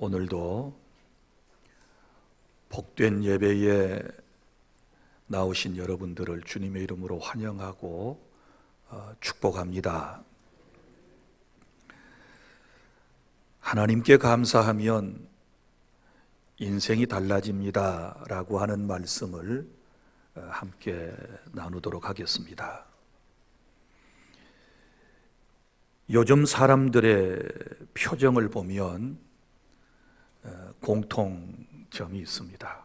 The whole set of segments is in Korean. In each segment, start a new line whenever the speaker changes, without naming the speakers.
오늘도 복된 예배에 나오신 여러분들을 주님의 이름으로 환영하고 축복합니다. 하나님께 감사하면 인생이 달라집니다 라고 하는 말씀을 함께 나누도록 하겠습니다. 요즘 사람들의 표정을 보면 공통점이 있습니다.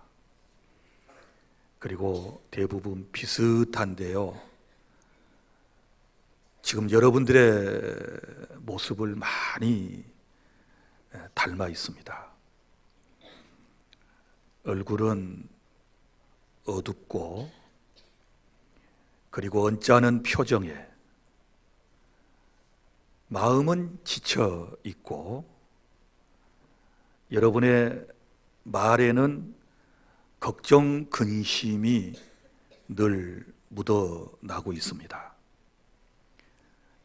그리고 대부분 비슷한데요. 지금 여러분들의 모습을 많이 닮아 있습니다. 얼굴은 어둡고 그리고 언짢은 표정에 마음은 지쳐 있고 여러분의 말에는 걱정, 근심이 늘 묻어나고 있습니다.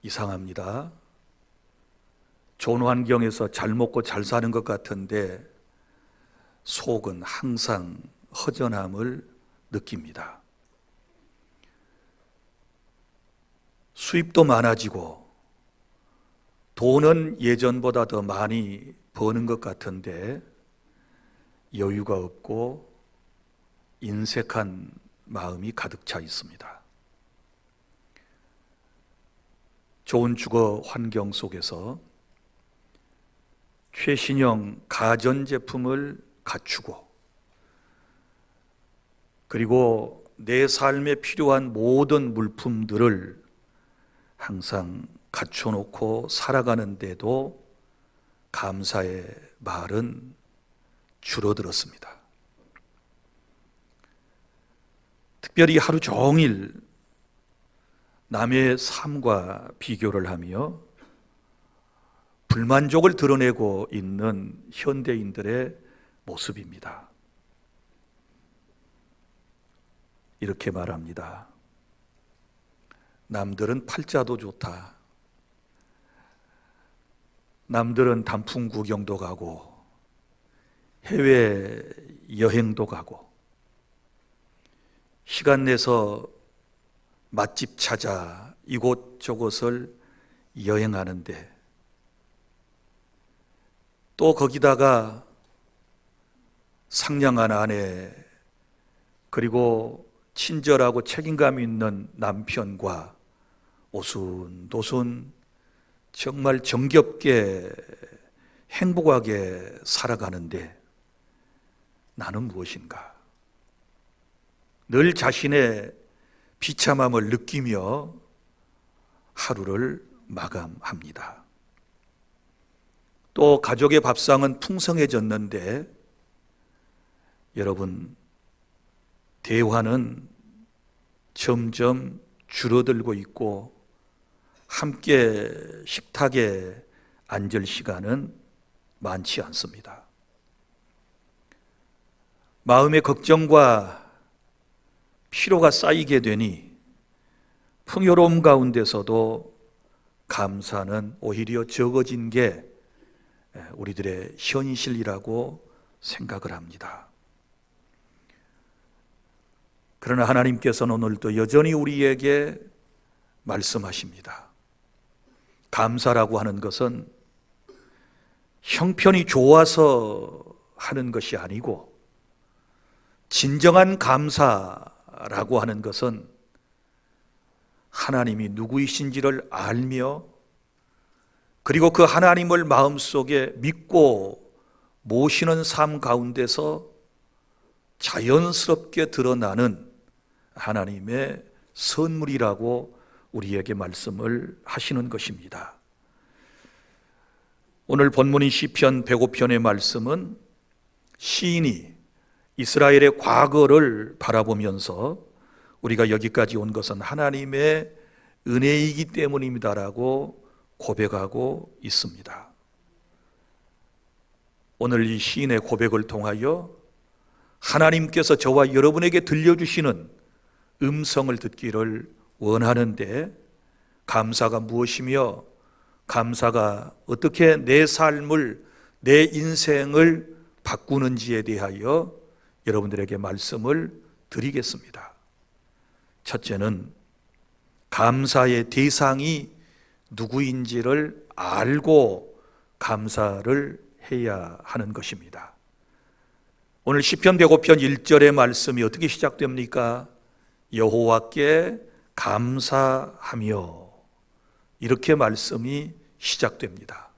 이상합니다. 좋은 환경에서 잘 먹고 잘 사는 것 같은데 속은 항상 허전함을 느낍니다. 수입도 많아지고 돈은 예전보다 더 많이 버는 것 같은데 여유가 없고 인색한 마음이 가득 차 있습니다. 좋은 주거 환경 속에서 최신형 가전제품을 갖추고 그리고 내 삶에 필요한 모든 물품들을 항상 갖춰놓고 살아가는데도 감사의 말은 줄어들었습니다. 특별히 하루 종일 남의 삶과 비교를 하며 불만족을 드러내고 있는 현대인들의 모습입니다. 이렇게 말합니다. 남들은 팔자도 좋다. 남들은 단풍 구경도 가고 해외 여행도 가고 시간 내서 맛집 찾아 이곳저곳을 여행하는데 또 거기다가 상냥한 아내 그리고 친절하고 책임감 있는 남편과 오순도순 정말 정겹게 행복하게 살아가는데 나는 무엇인가? 늘 자신의 비참함을 느끼며 하루를 마감합니다. 또 가족의 밥상은 풍성해졌는데 여러분, 대화는 점점 줄어들고 있고 함께 식탁에 앉을 시간은 많지 않습니다. 마음의 걱정과 피로가 쌓이게 되니 풍요로움 가운데서도 감사는 오히려 적어진 게 우리들의 현실이라고 생각을 합니다. 그러나 하나님께서는 오늘도 여전히 우리에게 말씀하십니다. 감사라고 하는 것은 형편이 좋아서 하는 것이 아니고 진정한 감사라고 하는 것은 하나님이 누구이신지를 알며 그리고 그 하나님을 마음속에 믿고 모시는 삶 가운데서 자연스럽게 드러나는 하나님의 선물이라고 우리에게 말씀을 하시는 것입니다. 오늘 본문인 시편 105편의 말씀은 시인이 이스라엘의 과거를 바라보면서 우리가 여기까지 온 것은 하나님의 은혜이기 때문입니다라고 고백하고 있습니다. 오늘 이 시인의 고백을 통하여 하나님께서 저와 여러분에게 들려주시는 음성을 듣기를 원하는데 감사가 무엇이며 감사가 어떻게 내 삶을 내 인생을 바꾸는지에 대하여 여러분들에게 말씀을 드리겠습니다. 첫째는 감사의 대상이 누구인지를 알고 감사를 해야 하는 것입니다. 오늘 시편 105편 1절의 말씀이 어떻게 시작됩니까? 여호와께 감사하며, 이렇게 말씀이 시작됩니다.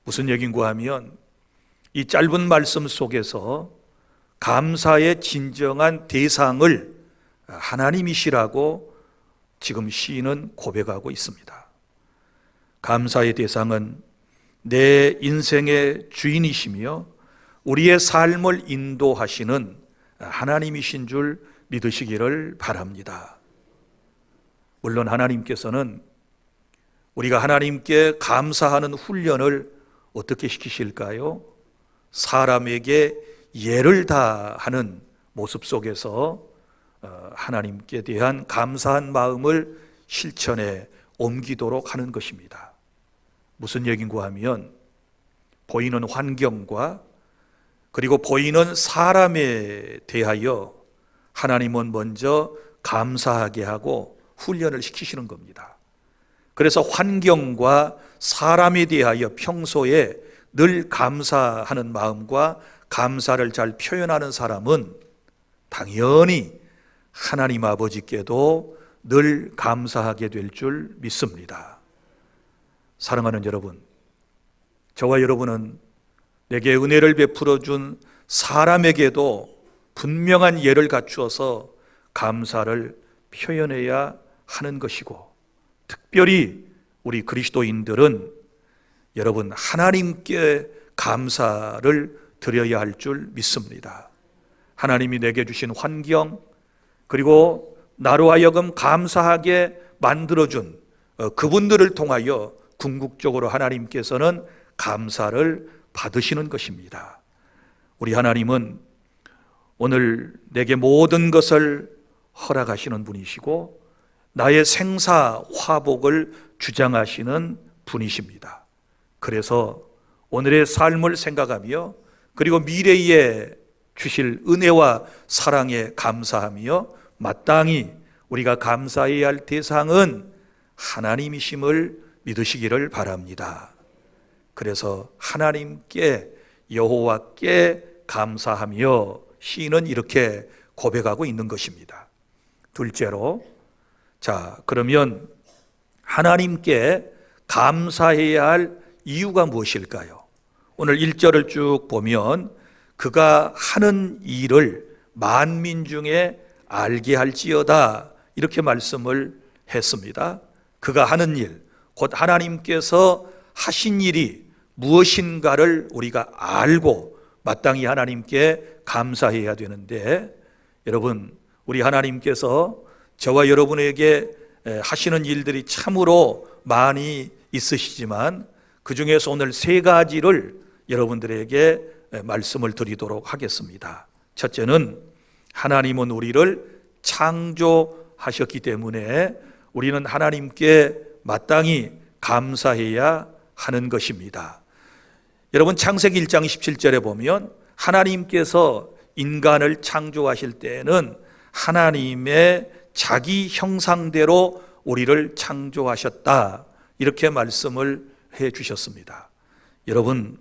무슨 얘기인가 하면 이 짧은 말씀 속에서 감사의 진정한 대상을 하나님이시라고 지금 시인은 고백하고 있습니다. 감사의 대상은 내 인생의 주인이시며 우리의 삶을 인도하시는 하나님이신 줄 믿으시기를 바랍니다. 물론 하나님께서는 우리가 하나님께 감사하는 훈련을 어떻게 시키실까요? 사람에게 예를 다하는 모습 속에서 하나님께 대한 감사한 마음을 실천에 옮기도록 하는 것입니다. 무슨 얘기인가 하면 보이는 환경과 그리고 보이는 사람에 대하여 하나님은 먼저 감사하게 하고 훈련을 시키시는 겁니다. 그래서 환경과 사람에 대하여 평소에 늘 감사하는 마음과 감사를 잘 표현하는 사람은 당연히 하나님 아버지께도 늘 감사하게 될 줄 믿습니다. 사랑하는 여러분, 저와 여러분은 내게 은혜를 베풀어 준 사람에게도 분명한 예를 갖추어서 감사를 표현해야 하는 것이고, 특별히 우리 그리스도인들은 여러분 하나님께 감사를 드려야 할 줄 믿습니다. 하나님이 내게 주신 환경, 그리고 나로 하여금 감사하게 만들어준 그분들을 통하여 궁극적으로 하나님께서는 감사를 받으시는 것입니다. 우리 하나님은 오늘 내게 모든 것을 허락하시는 분이시고 나의 생사 화복을 주장하시는 분이십니다. 그래서 오늘의 삶을 생각하며 그리고 미래에 주실 은혜와 사랑에 감사하며 마땅히 우리가 감사해야 할 대상은 하나님이심을 믿으시기를 바랍니다. 그래서 하나님께, 여호와께 감사하며 시인은 이렇게 고백하고 있는 것입니다. 둘째로, 그러면 하나님께 감사해야 할 이유가 무엇일까요? 오늘 1절을 쭉 보면 그가 하는 일을 만민 중에 알게 할지어다, 이렇게 말씀을 했습니다. 그가 하는 일, 곧 하나님께서 하신 일이 무엇인가를 우리가 알고 마땅히 하나님께 감사해야 되는데, 여러분, 우리 하나님께서 저와 여러분에게 하시는 일들이 참으로 많이 있으시지만 그 중에서 오늘 세 가지를 여러분들에게 말씀을 드리도록 하겠습니다. 첫째는 하나님은 우리를 창조하셨기 때문에 우리는 하나님께 마땅히 감사해야 하는 것입니다. 여러분, 창세기 1장 17절에 보면 하나님께서 인간을 창조하실 때에는 하나님의 자기 형상대로 우리를 창조하셨다, 이렇게 말씀을 해 주셨습니다. 여러분,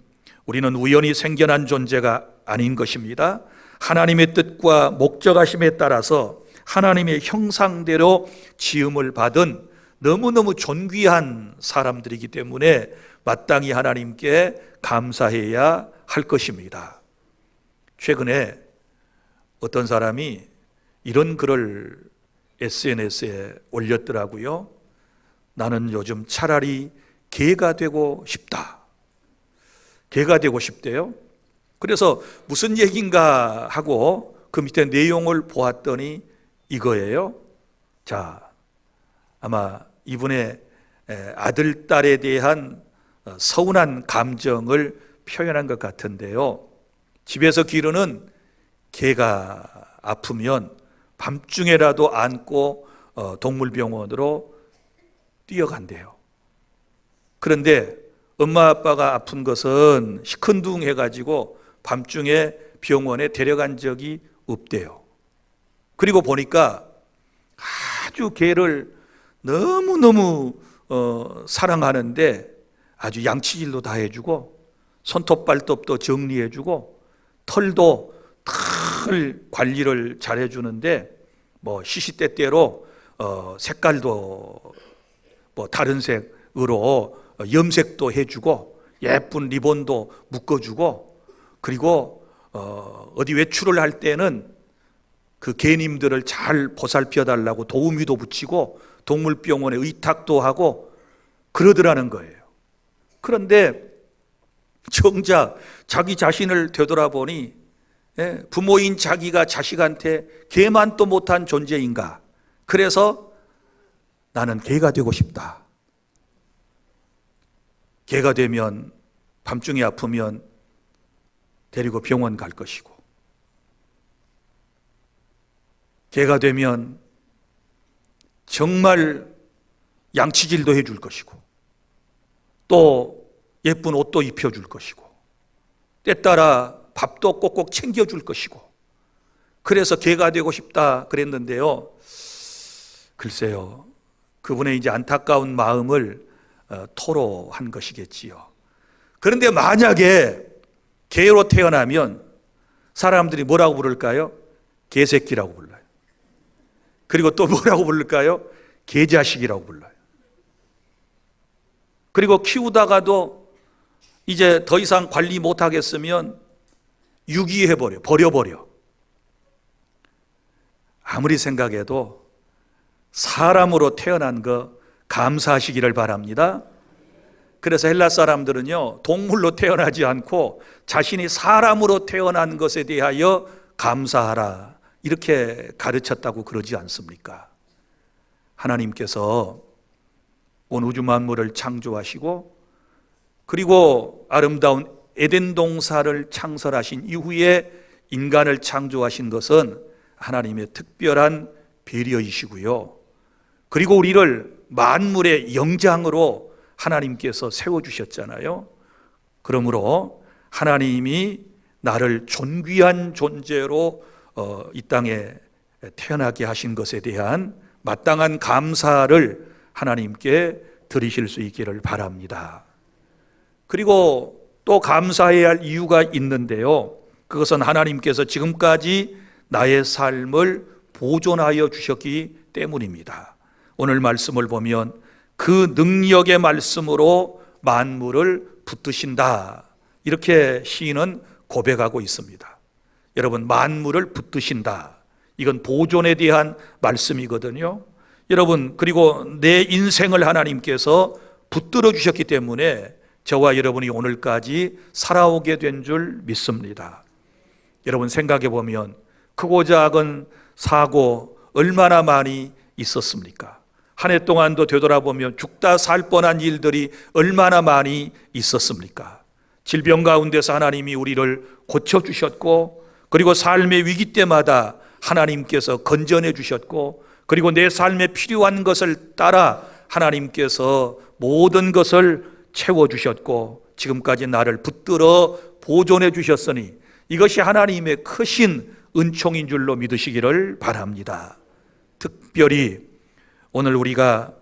우리는 우연히 생겨난 존재가 아닌 것입니다. 하나님의 뜻과 목적하심에 따라서 하나님의 형상대로 지음을 받은 너무너무 존귀한 사람들이기 때문에 마땅히 하나님께 감사해야 할 것입니다. 최근에 어떤 사람이 이런 글을 SNS에 올렸더라고요. 나는 요즘 차라리 개가 되고 싶다. 개가 되고 싶대요. 그래서 무슨 얘기인가 하고 그 밑에 내용을 보았더니 이거예요. 아마 이분의 아들, 딸에 대한 서운한 감정을 표현한 것 같은데요. 집에서 기르는 개가 아프면 밤중에라도 안고 동물병원으로 뛰어간대요. 그런데 엄마 아빠가 아픈 것은 시큰둥해가지고 밤중에 병원에 데려간 적이 없대요. 그리고 보니까 아주 걔를 너무너무 사랑하는데 아주 양치질도 다 해주고 손톱 발톱도 정리해주고 털도 털 관리를 잘 해주는데 뭐 시시때때로 색깔도 뭐 다른 색으로 염색도 해주고 예쁜 리본도 묶어주고 그리고 어디 외출을 할 때는 그 개님들을 잘 보살펴 달라고 도우미도 붙이고 동물병원에 의탁도 하고 그러더라는 거예요. 그런데 정작 자기 자신을 되돌아보니 부모인 자기가 자식한테 개만 또 못한 존재인가? 그래서 나는 개가 되고 싶다. 개가 되면 밤중에 아프면 데리고 병원 갈 것이고 개가 되면 정말 양치질도 해줄 것이고 또 예쁜 옷도 입혀줄 것이고 때따라 밥도 꼭꼭 챙겨줄 것이고 그래서 개가 되고 싶다 그랬는데요. 글쎄요, 그분의 이제 안타까운 마음을 토로한 것이겠지요. 그런데 만약에 개로 태어나면 사람들이 뭐라고 부를까요? 개새끼라고 불러요. 그리고 또 뭐라고 부를까요? 개자식이라고 불러요. 그리고 키우다가도 이제 더 이상 관리 못하겠으면 유기해버려, 버려버려. 아무리 생각해도 사람으로 태어난 거 감사하시기를 바랍니다. 그래서 헬라 사람들은요, 동물로 태어나지 않고 자신이 사람으로 태어난 것에 대하여 감사하라 이렇게 가르쳤다고 그러지 않습니까? 하나님께서 온 우주 만물을 창조하시고 그리고 아름다운 에덴 동산을 창설하신 이후에 인간을 창조하신 것은 하나님의 특별한 배려이시고요. 그리고 우리를 만물의 영장으로 하나님께서 세워주셨잖아요. 그러므로 하나님이 나를 존귀한 존재로 이 땅에 태어나게 하신 것에 대한 마땅한 감사를 하나님께 드리실 수 있기를 바랍니다. 그리고 또 감사해야 할 이유가 있는데요. 그것은 하나님께서 지금까지 나의 삶을 보존하여 주셨기 때문입니다. 오늘 말씀을 보면 그 능력의 말씀으로 만물을 붙드신다. 이렇게 시인은 고백하고 있습니다. 여러분, 만물을 붙드신다. 이건 보존에 대한 말씀이거든요. 여러분, 그리고 내 인생을 하나님께서 붙들어 주셨기 때문에 저와 여러분이 오늘까지 살아오게 된 줄 믿습니다. 여러분, 생각해 보면 크고 작은 사고 얼마나 많이 있었습니까? 한 해 동안도 되돌아보면 죽다 살 뻔한 일들이 얼마나 많이 있었습니까? 질병 가운데서 하나님이 우리를 고쳐주셨고 그리고 삶의 위기 때마다 하나님께서 건져내 주셨고 그리고 내 삶에 필요한 것을 따라 하나님께서 모든 것을 채워주셨고 지금까지 나를 붙들어 보존해 주셨으니 이것이 하나님의 크신 은총인 줄로 믿으시기를 바랍니다. 특별히 오늘 우리가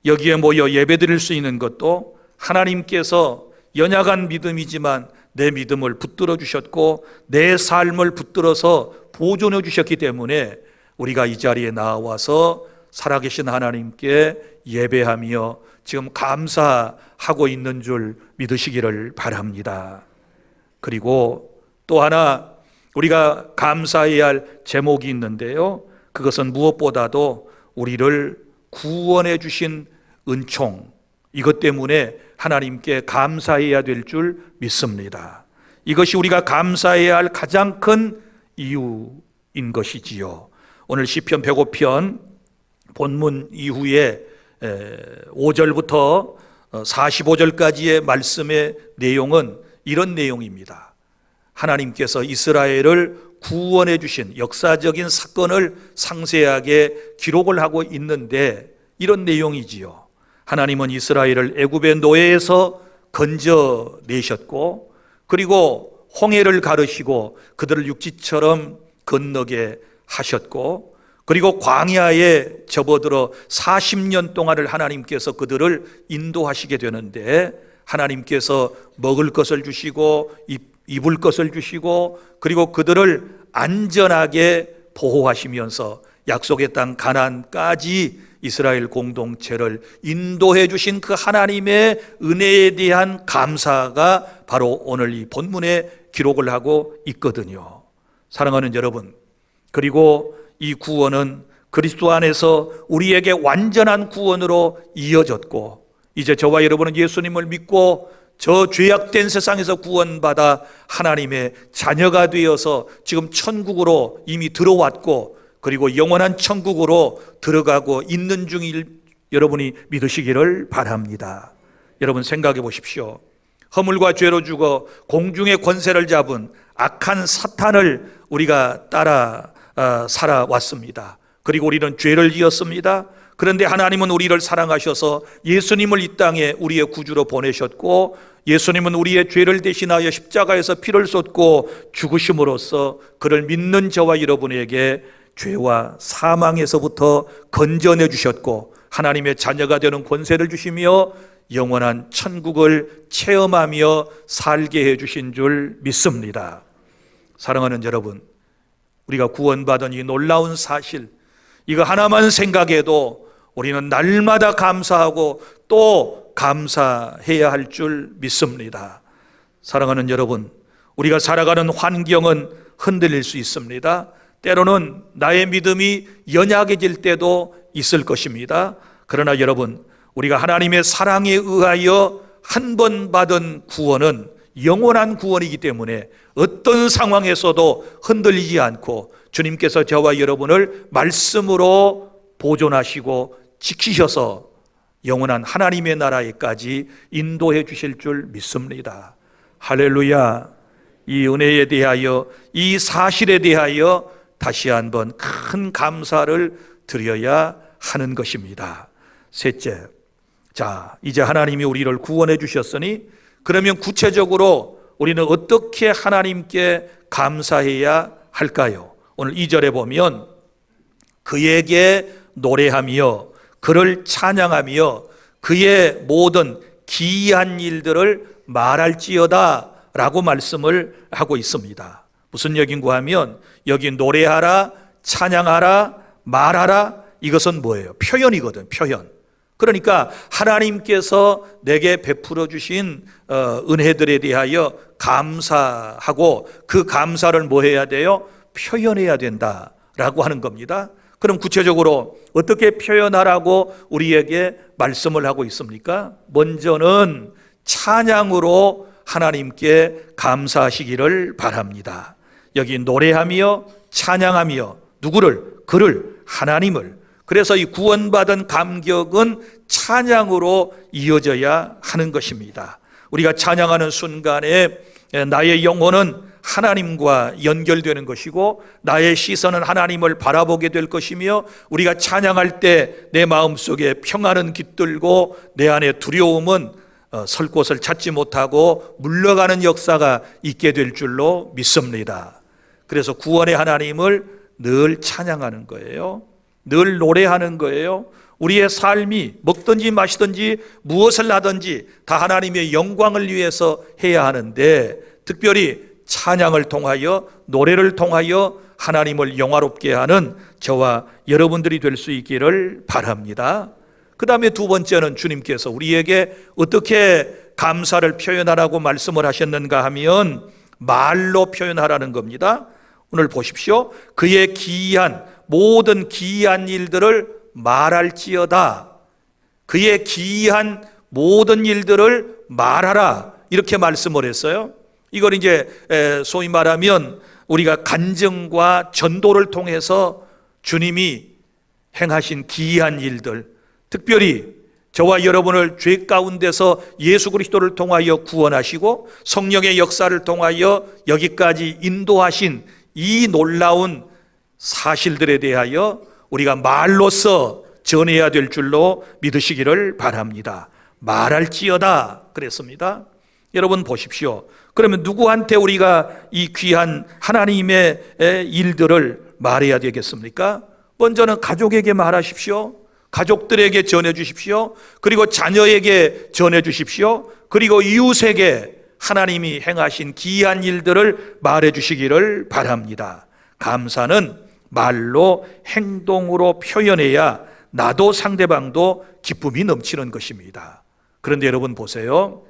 여기에 모여 예배드릴 수 있는 것도 하나님께서 연약한 믿음이지만 내 믿음을 붙들어 주셨고 내 삶을 붙들어서 보존해 주셨기 때문에 우리가 이 자리에 나와서 살아계신 하나님께 예배하며 지금 감사하고 있는 줄 믿으시기를 바랍니다. 그리고 또 하나 우리가 감사해야 할 제목이 있는데요. 그것은 무엇보다도 우리를 구원해 주신 은총, 이것 때문에 하나님께 감사해야 될 줄 믿습니다. 이것이 우리가 감사해야 할 가장 큰 이유인 것이지요. 오늘 시편 105편 본문 이후에 5절부터 45절까지의 말씀의 내용은 이런 내용입니다. 하나님께서 이스라엘을 구원해 주신 역사적인 사건을 상세하게 기록을 하고 있는데 이런 내용이지요. 하나님은 이스라엘을 애굽의 노예에서 건져내셨고, 그리고 홍해를 가르시고 그들을 육지처럼 건너게 하셨고, 그리고 광야에 접어들어 40년 동안을 하나님께서 그들을 인도하시게 되는데, 하나님께서 먹을 것을 주시고 입을 것을 주시고, 그리고 그들을 안전하게 보호하시면서 약속의 땅 가나안까지 이스라엘 공동체를 인도해 주신 그 하나님의 은혜에 대한 감사가 바로 오늘 이 본문에 기록을 하고 있거든요. 사랑하는 여러분, 그리고 이 구원은 그리스도 안에서 우리에게 완전한 구원으로 이어졌고, 이제 저와 여러분은 예수님을 믿고 저 죄악된 세상에서 구원받아 하나님의 자녀가 되어서 지금 천국으로 이미 들어왔고, 그리고 영원한 천국으로 들어가고 있는 중일 여러분이 믿으시기를 바랍니다. 여러분 생각해 보십시오. 허물과 죄로 죽어 공중의 권세를 잡은 악한 사탄을 우리가 따라 살아왔습니다. 그리고 우리는 죄를 지었습니다. 그런데 하나님은 우리를 사랑하셔서 예수님을 이 땅에 우리의 구주로 보내셨고, 예수님은 우리의 죄를 대신하여 십자가에서 피를 쏟고 죽으심으로써 그를 믿는 저와 여러분에게 죄와 사망에서부터 건져내 주셨고, 하나님의 자녀가 되는 권세를 주시며 영원한 천국을 체험하며 살게 해 주신 줄 믿습니다. 사랑하는 여러분, 우리가 구원받은 이 놀라운 사실, 이거 하나만 생각해도 우리는 날마다 감사하고 또 감사해야 할 줄 믿습니다. 사랑하는 여러분, 우리가 살아가는 환경은 흔들릴 수 있습니다. 때로는 나의 믿음이 연약해질 때도 있을 것입니다. 그러나 여러분, 우리가 하나님의 사랑에 의하여 한 번 받은 구원은 영원한 구원이기 때문에 어떤 상황에서도 흔들리지 않고 주님께서 저와 여러분을 말씀으로 보존하시고 지키셔서 영원한 하나님의 나라에까지 인도해 주실 줄 믿습니다. 할렐루야. 이 은혜에 대하여, 이 사실에 대하여 다시 한번 큰 감사를 드려야 하는 것입니다. 셋째, 자, 이제 하나님이 우리를 구원해 주셨으니 그러면 구체적으로 우리는 어떻게 하나님께 감사해야 할까요? 오늘 2절에 보면 그에게 노래하며 그를 찬양하며 그의 모든 기이한 일들을 말할지어다 라고 말씀을 하고 있습니다. 무슨 얘기인가 하면 여기 노래하라, 찬양하라, 말하라, 이것은 뭐예요? 표현이거든, 표현. 그러니까 하나님께서 내게 베풀어 주신 은혜들에 대하여 감사하고 그 감사를 뭐 해야 돼요? 표현해야 된다라고 하는 겁니다. 그럼 구체적으로 어떻게 표현하라고 우리에게 말씀을 하고 있습니까? 먼저는 찬양으로 하나님께 감사하시기를 바랍니다. 여기 노래하며 찬양하며 누구를? 그를, 하나님을. 그래서 이 구원받은 감격은 찬양으로 이어져야 하는 것입니다. 우리가 찬양하는 순간에 나의 영혼은 하나님과 연결되는 것이고 나의 시선은 하나님을 바라보게 될 것이며, 우리가 찬양할 때 내 마음속에 평안은 깃들고 내 안에 두려움은 설 곳을 찾지 못하고 물러가는 역사가 있게 될 줄로 믿습니다. 그래서 구원의 하나님을 늘 찬양하는 거예요. 늘 노래하는 거예요. 우리의 삶이 먹든지 마시든지 무엇을 하든지 다 하나님의 영광을 위해서 해야 하는데, 특별히 찬양을 통하여, 노래를 통하여 하나님을 영화롭게 하는 저와 여러분들이 될 수 있기를 바랍니다. 그 다음에 두 번째는 주님께서 우리에게 어떻게 감사를 표현하라고 말씀을 하셨는가 하면 말로 표현하라는 겁니다. 오늘 보십시오. 그의 기이한, 모든 기이한 일들을 말할지어다. 그의 기이한 모든 일들을 말하라, 이렇게 말씀을 했어요. 이걸 이제 소위 말하면 우리가 간증과 전도를 통해서 주님이 행하신 기이한 일들, 특별히 저와 여러분을 죄 가운데서 예수 그리스도를 통하여 구원하시고 성령의 역사를 통하여 여기까지 인도하신 이 놀라운 사실들에 대하여 우리가 말로써 전해야 될 줄로 믿으시기를 바랍니다. 말할지어다 그랬습니다. 여러분 보십시오. 그러면 누구한테 우리가 이 귀한 하나님의 일들을 말해야 되겠습니까? 먼저는 가족에게 말하십시오. 가족들에게 전해 주십시오. 그리고 자녀에게 전해 주십시오. 그리고 이웃에게 하나님이 행하신 기이한 일들을 말해 주시기를 바랍니다. 감사는 말로 행동으로 표현해야 나도 상대방도 기쁨이 넘치는 것입니다. 그런데 여러분 보세요.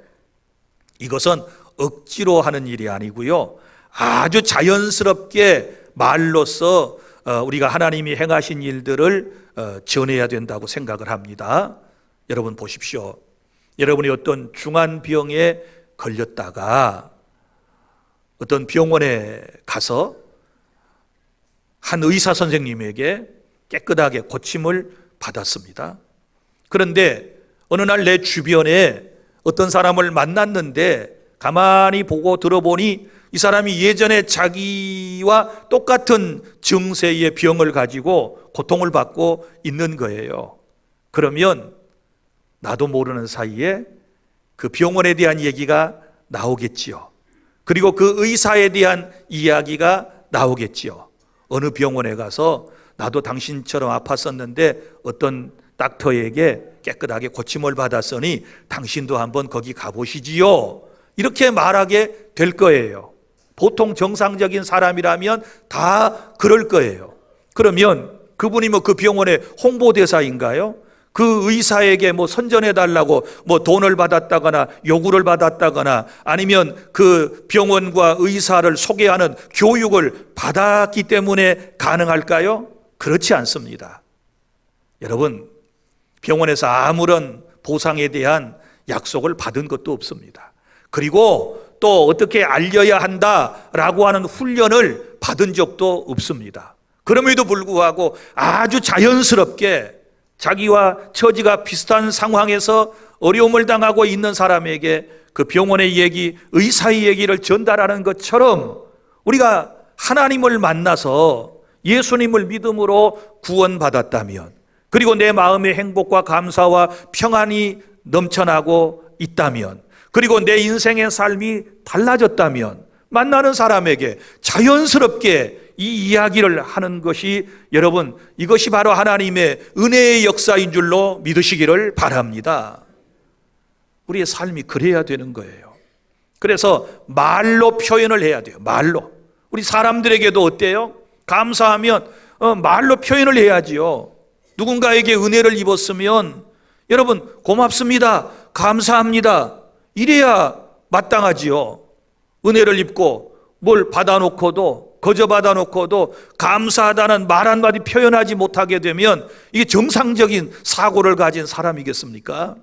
이것은 억지로 하는 일이 아니고요, 아주 자연스럽게 말로써 우리가 하나님이 행하신 일들을 전해야 된다고 생각을 합니다. 여러분 보십시오. 여러분이 어떤 중한 병에 걸렸다가 어떤 병원에 가서 한 의사 선생님에게 깨끗하게 고침을 받았습니다. 그런데 어느 날 내 주변에 어떤 사람을 만났는데 가만히 보고 들어보니 이 사람이 예전에 자기와 똑같은 증세의 병을 가지고 고통을 받고 있는 거예요. 그러면 나도 모르는 사이에 그 병원에 대한 얘기가 나오겠지요. 그리고 그 의사에 대한 이야기가 나오겠지요. 어느 병원에 가서 나도 당신처럼 아팠었는데 어떤 닥터에게 깨끗하게 고침을 받았으니 당신도 한번 거기 가보시지요. 이렇게 말하게 될 거예요. 보통 정상적인 사람이라면 다 그럴 거예요. 그러면 그분이 그 병원의 홍보대사인가요? 그 의사에게 선전해 달라고 돈을 받았다거나 요구를 받았다거나 아니면 그 병원과 의사를 소개하는 교육을 받았기 때문에 가능할까요? 그렇지 않습니다. 여러분, 병원에서 아무런 보상에 대한 약속을 받은 것도 없습니다. 그리고 또 어떻게 알려야 한다라고 하는 훈련을 받은 적도 없습니다. 그럼에도 불구하고 아주 자연스럽게 자기와 처지가 비슷한 상황에서 어려움을 당하고 있는 사람에게 그 병원의 얘기, 의사의 얘기를 전달하는 것처럼 우리가 하나님을 만나서 예수님을 믿음으로 구원받았다면, 그리고 내 마음의 행복과 감사와 평안이 넘쳐나고 있다면, 그리고 내 인생의 삶이 달라졌다면 만나는 사람에게 자연스럽게 이 이야기를 하는 것이, 여러분, 이것이 바로 하나님의 은혜의 역사인 줄로 믿으시기를 바랍니다. 우리의 삶이 그래야 되는 거예요. 그래서 말로 표현을 해야 돼요. 말로. 우리 사람들에게도 어때요? 감사하면 말로 표현을 해야지요. 누군가에게 은혜를 입었으면 여러분 고맙습니다, 감사합니다, 이래야 마땅하지요. 은혜를 입고 뭘 받아놓고도, 거저 받아놓고도 감사하다는 말 한마디 표현하지 못하게 되면 이게 정상적인 사고를 가진 사람이겠습니까?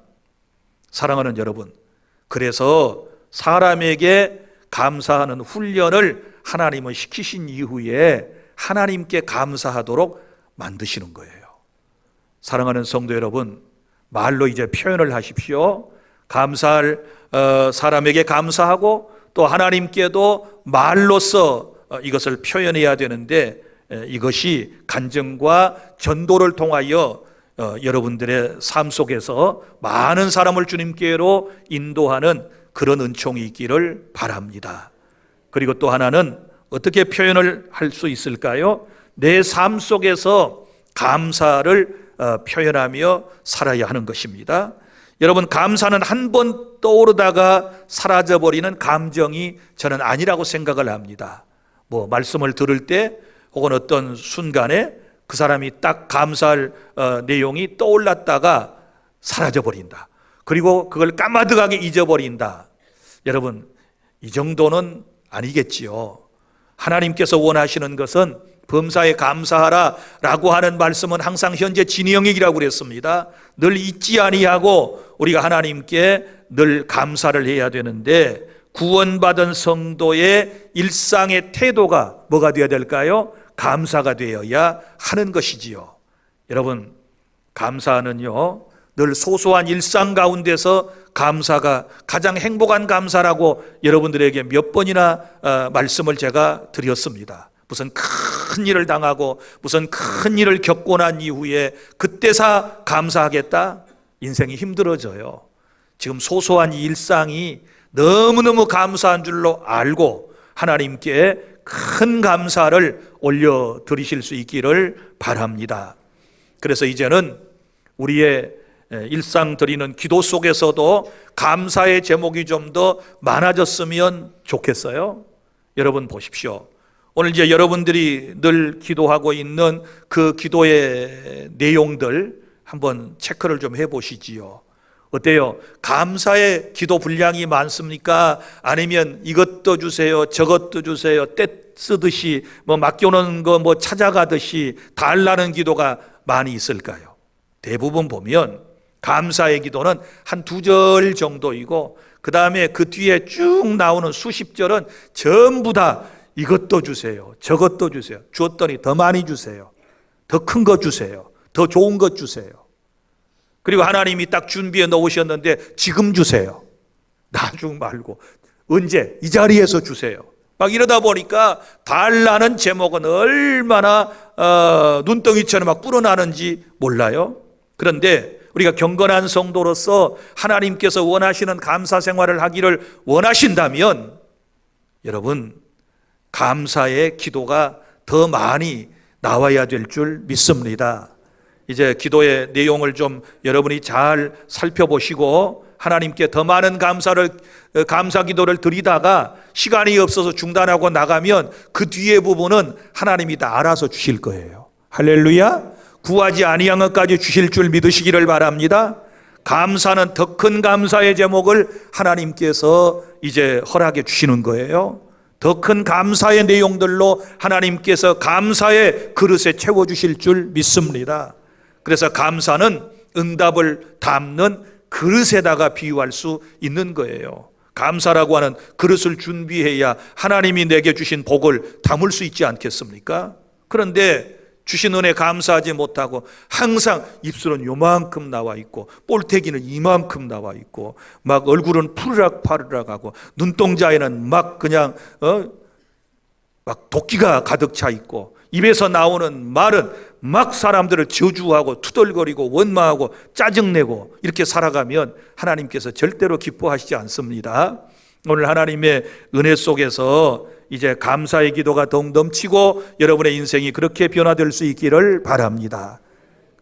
사랑하는 여러분, 그래서 사람에게 감사하는 훈련을 하나님은 시키신 이후에 하나님께 감사하도록 만드시는 거예요. 사랑하는 성도 여러분, 말로 이제 표현을 하십시오. 감사할 사람에게 감사하고 또 하나님께도 말로써 이것을 표현해야 되는데, 이것이 간증과 전도를 통하여 여러분들의 삶 속에서 많은 사람을 주님께로 인도하는 그런 은총이 있기를 바랍니다. 그리고 또 하나는 어떻게 표현을 할 수 있을까요? 내 삶 속에서 감사를 표현하며 살아야 하는 것입니다. 여러분, 감사는 한 번 떠오르다가 사라져버리는 감정이 저는 아니라고 생각을 합니다. 말씀을 들을 때 혹은 어떤 순간에 그 사람이 딱 감사할 내용이 떠올랐다가 사라져버린다. 그리고 그걸 까마득하게 잊어버린다. 여러분, 이 정도는 아니겠지요. 하나님께서 원하시는 것은 범사에 감사하라 라고 하는 말씀은 항상 현재 진행형이라고 그랬습니다. 늘 잊지 아니하고 우리가 하나님께 늘 감사를 해야 되는데, 구원받은 성도의 일상의 태도가 뭐가 되어야 될까요? 감사가 되어야 하는 것이지요. 여러분, 감사는요, 늘 소소한 일상 가운데서 감사가 가장 행복한 감사라고 여러분들에게 몇 번이나 말씀을 제가 드렸습니다. 무슨 큰 일을 당하고 무슨 큰 일을 겪고 난 이후에 그때사 감사하겠다? 인생이 힘들어져요. 지금 소소한 일상이 너무너무 감사한 줄로 알고 하나님께 큰 감사를 올려드리실 수 있기를 바랍니다. 그래서 이제는 우리의 일상 드리는 기도 속에서도 감사의 제목이 좀 더 많아졌으면 좋겠어요. 여러분 보십시오. 오늘 이제 여러분들이 늘 기도하고 있는 그 기도의 내용들 한번 체크를 좀 해보시지요. 어때요? 감사의 기도 분량이 많습니까? 아니면 이것도 주세요, 저것도 주세요, 때 쓰듯이 맡겨놓은 거 찾아가듯이 달라는 기도가 많이 있을까요? 대부분 보면 감사의 기도는 한 2절 정도이고, 그 다음에 그 뒤에 쭉 나오는 수십 절은 전부 다 이것도 주세요, 저것도 주세요, 주었더니 더 많이 주세요, 더 큰 거 주세요, 더 좋은 것 주세요. 그리고 하나님이 딱 준비해 놓으셨는데 지금 주세요, 나중 말고 언제, 이 자리에서 주세요. 막 이러다 보니까 달라는 제목은 얼마나 눈덩이처럼 막 불어나는지 몰라요. 그런데 우리가 경건한 성도로서 하나님께서 원하시는 감사 생활을 하기를 원하신다면 여러분, 감사의 기도가 더 많이 나와야 될 줄 믿습니다. 이제 기도의 내용을 좀 여러분이 잘 살펴보시고 하나님께 더 많은 감사 기도를 드리다가 시간이 없어서 중단하고 나가면 그 뒤에 부분은 하나님이 다 알아서 주실 거예요. 할렐루야. 구하지 아니한 것까지 주실 줄 믿으시기를 바랍니다. 감사는 더 큰 감사의 제목을 하나님께서 이제 허락해 주시는 거예요. 더 큰 감사의 내용들로 하나님께서 감사의 그릇에 채워주실 줄 믿습니다. 그래서 감사는 응답을 담는 그릇에다가 비유할 수 있는 거예요. 감사라고 하는 그릇을 준비해야 하나님이 내게 주신 복을 담을 수 있지 않겠습니까? 그런데 주신 은혜 감사하지 못하고 항상 입술은 요만큼 나와 있고 볼태기는 이만큼 나와 있고 막 얼굴은 푸르락파르락 하고 눈동자에는 막 그냥 막 도끼가 가득 차 있고 입에서 나오는 말은 막 사람들을 저주하고 투덜거리고 원망하고 짜증내고 이렇게 살아가면 하나님께서 절대로 기뻐하시지 않습니다. 오늘 하나님의 은혜 속에서 이제 감사의 기도가 더욱 넘치고 여러분의 인생이 그렇게 변화될 수 있기를 바랍니다.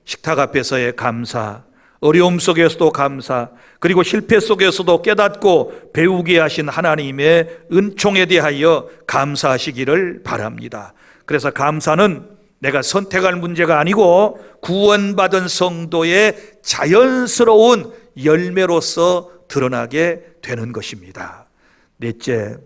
식탁 앞에서의 감사, 어려움 속에서도 감사, 그리고 실패 속에서도 깨닫고 배우게 하신 하나님의 은총에 대하여 감사하시기를 바랍니다. 그래서 감사는 내가 선택할 문제가 아니고 구원받은 성도의 자연스러운 열매로서 드러나게 되는 것입니다. 넷째,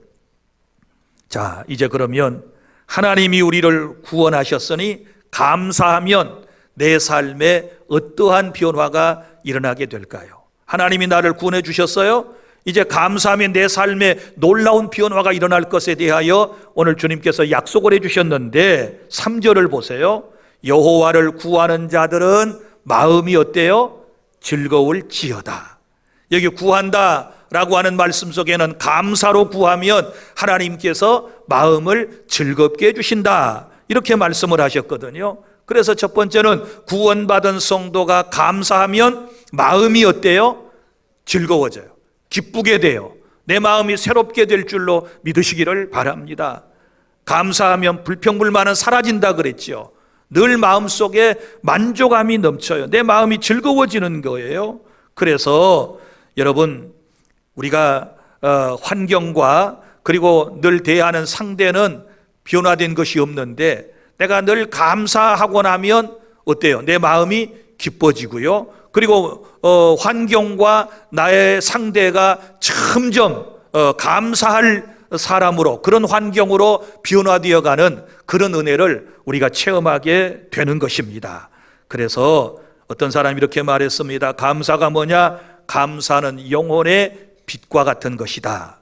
자, 이제 그러면 하나님이 우리를 구원하셨으니 감사하면 내 삶에 어떠한 변화가 일어나게 될까요? 하나님이 나를 구원해 주셨어요? 이제 감사하면 내 삶에 놀라운 변화가 일어날 것에 대하여 오늘 주님께서 약속을 해 주셨는데 3절을 보세요. 여호와를 구하는 자들은 마음이 어때요? 즐거울지어다. 여기 구한다 라고 하는 말씀 속에는 감사로 구하면 하나님께서 마음을 즐겁게 해주신다 이렇게 말씀을 하셨거든요. 그래서 첫 번째는 구원받은 성도가 감사하면 마음이 어때요? 즐거워져요. 기쁘게 돼요. 내 마음이 새롭게 될 줄로 믿으시기를 바랍니다. 감사하면 불평불만은 사라진다 그랬죠. 늘 마음속에 만족감이 넘쳐요. 내 마음이 즐거워지는 거예요. 그래서 여러분, 우리가 환경과 그리고 늘 대하는 상대는 변화된 것이 없는데 내가 늘 감사하고 나면 어때요? 내 마음이 기뻐지고요. 그리고 환경과 나의 상대가 점점 감사할 사람으로, 그런 환경으로 변화되어가는 그런 은혜를 우리가 체험하게 되는 것입니다. 그래서 어떤 사람이 이렇게 말했습니다. 감사가 뭐냐? 감사는 영혼의 빛과 같은 것이다.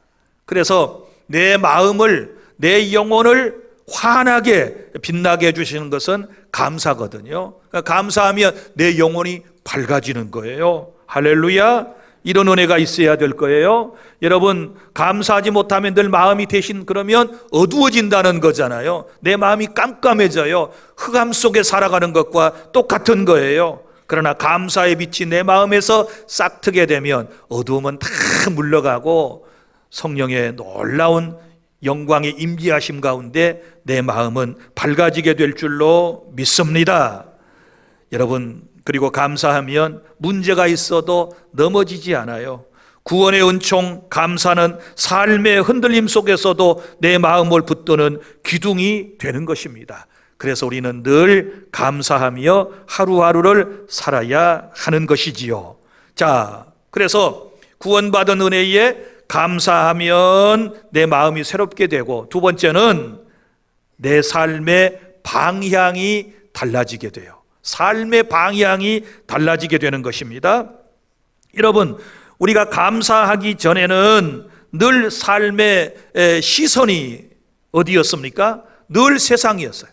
그래서 내 마음을, 내 영혼을 환하게 빛나게 해주시는 것은 감사거든요. 그러니까 감사하면 내 영혼이 밝아지는 거예요. 할렐루야. 이런 은혜가 있어야 될 거예요. 여러분, 감사하지 못하면 늘 마음이 대신 그러면 어두워진다는 거잖아요. 내 마음이 깜깜해져요. 흑암 속에 살아가는 것과 똑같은 거예요. 그러나 감사의 빛이 내 마음에서 싹트게 되면 어두움은 다 물러가고 성령의 놀라운 영광의 임재하심 가운데 내 마음은 밝아지게 될 줄로 믿습니다. 여러분, 그리고 감사하면 문제가 있어도 넘어지지 않아요. 구원의 은총, 감사는 삶의 흔들림 속에서도 내 마음을 붙드는 기둥이 되는 것입니다. 그래서 우리는 늘 감사하며 하루하루를 살아야 하는 것이지요. 자, 그래서 구원받은 은혜에 감사하면 내 마음이 새롭게 되고, 두 번째는 내 삶의 방향이 달라지게 돼요. 삶의 방향이 달라지게 되는 것입니다. 여러분, 우리가 감사하기 전에는 늘 삶의 시선이 어디였습니까? 늘 세상이었어요.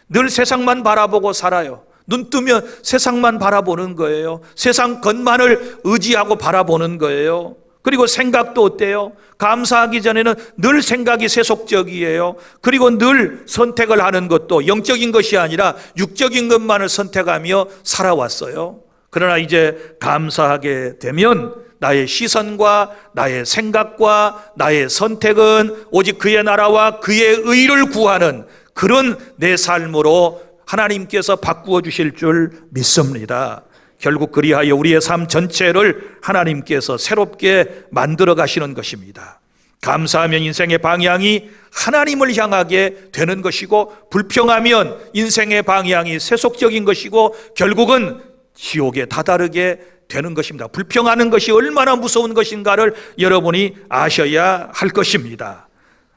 늘 세상만 바라보고 살아요. 눈 뜨면 세상만 바라보는 거예요. 세상 것만을 의지하고 바라보는 거예요. 그리고 생각도 어때요? 감사하기 전에는 늘 생각이 세속적이에요. 그리고 늘 선택을 하는 것도 영적인 것이 아니라 육적인 것만을 선택하며 살아왔어요. 그러나 이제 감사하게 되면 나의 시선과 나의 생각과 나의 선택은 오직 그의 나라와 그의 의를 구하는 그런 내 삶으로 하나님께서 바꾸어 주실 줄 믿습니다. 결국 그리하여 우리의 삶 전체를 하나님께서 새롭게 만들어 가시는 것입니다. 감사하면 인생의 방향이 하나님을 향하게 되는 것이고, 불평하면 인생의 방향이 세속적인 것이고, 결국은 지옥에 다다르게 되는 것입니다. 불평하는 것이 얼마나 무서운 것인가를 여러분이 아셔야 할 것입니다.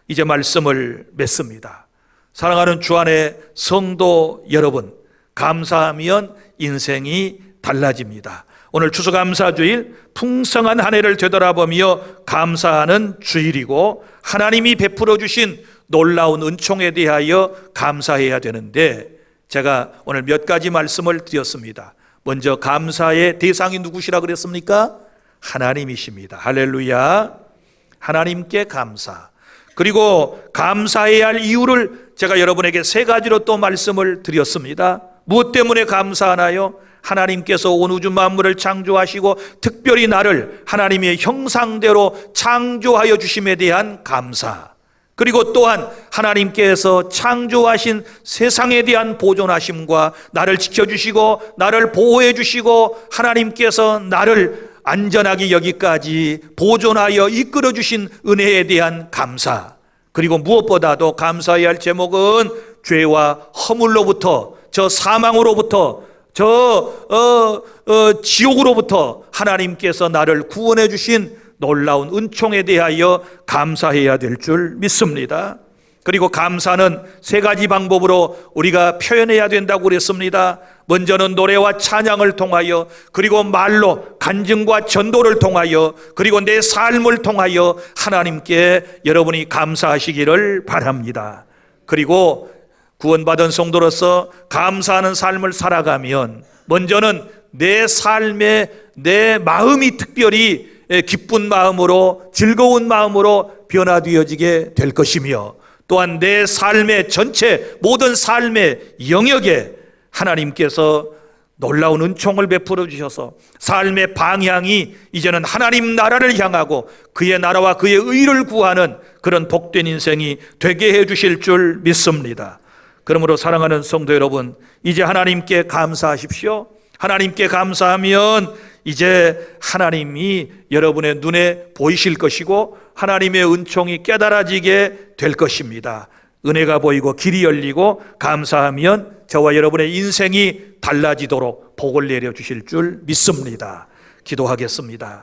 이제 말씀을 맺습니다. 사랑하는 주 안의 성도 여러분, 감사하면 인생이 달라집니다. 오늘 추수감사주일, 풍성한 한 해를 되돌아보며 감사하는 주일이고, 하나님이 베풀어 주신 놀라운 은총에 대하여 감사해야 되는데, 제가 오늘 몇 가지 말씀을 드렸습니다. 먼저 감사의 대상이 누구시라 그랬습니까? 하나님이십니다. 할렐루야. 하나님께 감사. 그리고 감사해야 할 이유를 제가 여러분에게 세 가지로 또 말씀을 드렸습니다. 무엇 때문에 감사하나요? 하나님께서 온 우주 만물을 창조하시고 특별히 나를 하나님의 형상대로 창조하여 주심에 대한 감사, 그리고 또한 하나님께서 창조하신 세상에 대한 보존하심과 나를 지켜주시고 나를 보호해 주시고 하나님께서 나를 안전하게 여기까지 보존하여 이끌어 주신 은혜에 대한 감사, 그리고 무엇보다도 감사해야 할 제목은 죄와 허물로부터, 저 사망으로부터, 지옥으로부터 하나님께서 나를 구원해 주신 놀라운 은총에 대하여 감사해야 될 줄 믿습니다. 그리고 감사는 세 가지 방법으로 우리가 표현해야 된다고 그랬습니다. 먼저는 노래와 찬양을 통하여, 그리고 말로 간증과 전도를 통하여, 그리고 내 삶을 통하여 하나님께 여러분이 감사하시기를 바랍니다. 그리고 구원받은 성도로서 감사하는 삶을 살아가면 먼저는 내 삶에 내 마음이 특별히 기쁜 마음으로, 즐거운 마음으로 변화되어지게 될 것이며, 또한 내 삶의 전체 모든 삶의 영역에 하나님께서 놀라운 은총을 베풀어 주셔서 삶의 방향이 이제는 하나님 나라를 향하고 그의 나라와 그의 의를 구하는 그런 복된 인생이 되게 해 주실 줄 믿습니다. 그러므로 사랑하는 성도 여러분, 이제 하나님께 감사하십시오. 하나님께 감사하면 이제 하나님이 여러분의 눈에 보이실 것이고 하나님의 은총이 깨달아지게 될 것입니다. 은혜가 보이고 길이 열리고 감사하면 저와 여러분의 인생이 달라지도록 복을 내려주실 줄 믿습니다. 기도하겠습니다.